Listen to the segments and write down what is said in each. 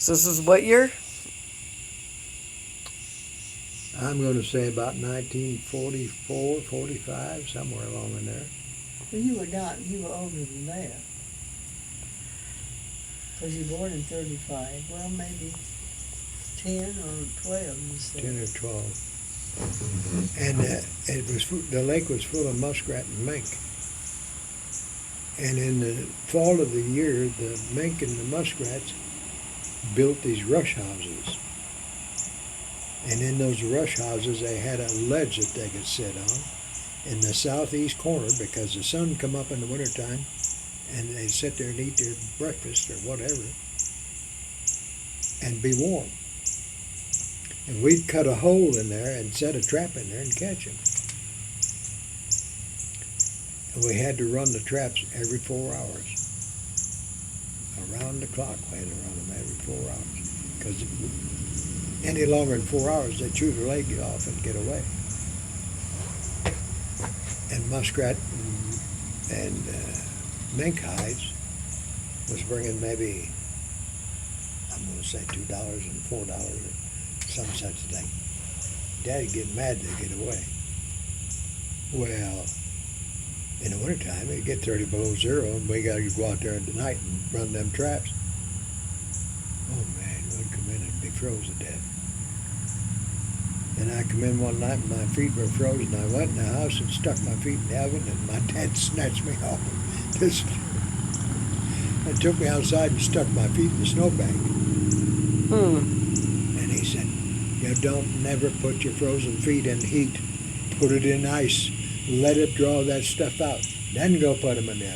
So this is what year? I'm going to say about 1944, 45, somewhere along in there. Well, you were not. You were older than that. Because you were born in 35. Well, maybe 10 or 12, you said. 10 or 12. And the lake was full of muskrat and mink. And in the fall of the year, the mink and the muskrats built these rush houses. And in those rush houses, they had a ledge that they could sit on in the southeast corner because the sun come up in the wintertime and they'd sit there and eat their breakfast or whatever and be warm. And we'd cut a hole in there and set a trap in there and catch them. And we had to run the traps every 4 hours. Around the clock, we had to run them every 4 hours. Because any longer than 4 hours, they'd chew their leg off and get away. And muskrat and mink hides was bringing maybe, I'm going to say $2 and $4 or some such thing. Daddy'd get mad to get away. Well, in the wintertime, it'd get 30 below zero, and we got to go out there at night and run them traps. Oh man, we'd come in and be frozen to death. And I come in one night and my feet were frozen. I went in the house and stuck my feet in the oven, and my dad snatched me off this and took me outside and stuck my feet in the snowbank. And he said, "You don't never put your frozen feet in heat. Put it in ice. Let it draw that stuff out. Then go put them in the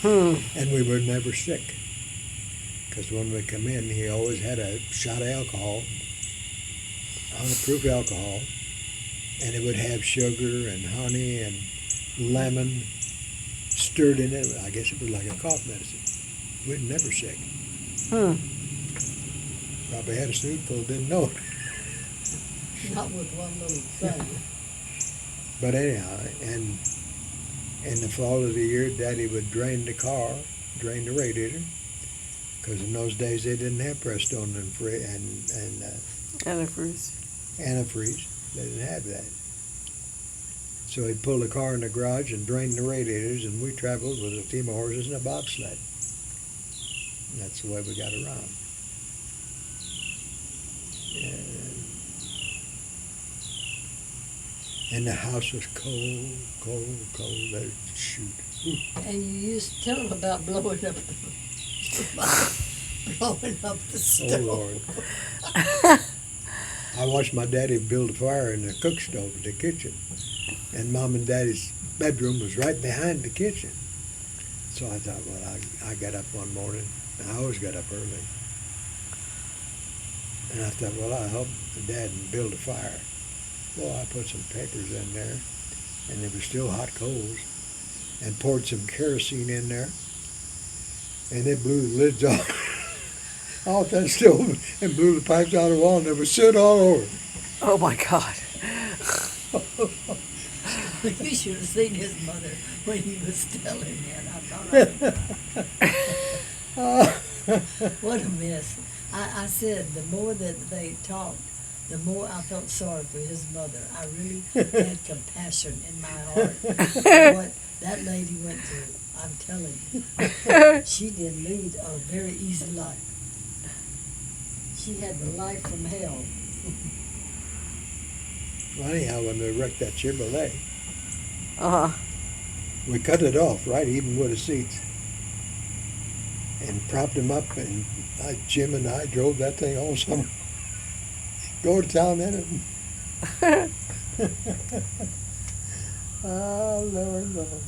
oven." And we were never sick. Because when we come in, he always had a shot of alcohol, proof alcohol, and it would have sugar and honey and lemon stirred in it. I guess it was like a cough medicine. We were never sick. Probably had a spoonful, didn't know it. Not with one little thing. But anyhow, and in the fall of the year, Daddy would drain the car, drain the radiator, because in those days they didn't have Prestone and Antifreeze. antifreeze. They didn't have that. So he'd pull the car in the garage and drain the radiators, and we traveled with a team of horses and a bobsled. And that's the way we got around. And the house was cold, cold, cold. They'd shoot. And you used to tell them about blowing up the stove. Oh, Lord. I watched my daddy build a fire in the cook stove in the kitchen. And Mom and Daddy's bedroom was right behind the kitchen. So I thought, well, I got up one morning, and I always got up early. And I thought, well, I'll help Dad and build a fire. Well, I put some papers in there, and there were still hot coals, and poured some kerosene in there, and it blew the lids off that stove and blew the pipes out of the wall, and there was soot all over. Oh my God. You should have seen his mother when he was telling that. I thought, what a mess. I said the more that they talked, the more I felt sorry for his mother. I really had compassion in my heart for what that lady went through. I'm telling you. She didn't lead a very easy life. She had the life from hell. Well, anyhow, when they wrecked that Chevrolet, Uh-huh. we cut it off, right, even with the seats, and propped him up, and Jim and I drove that thing all summer. Go to town in it. Oh, Lord, Lord.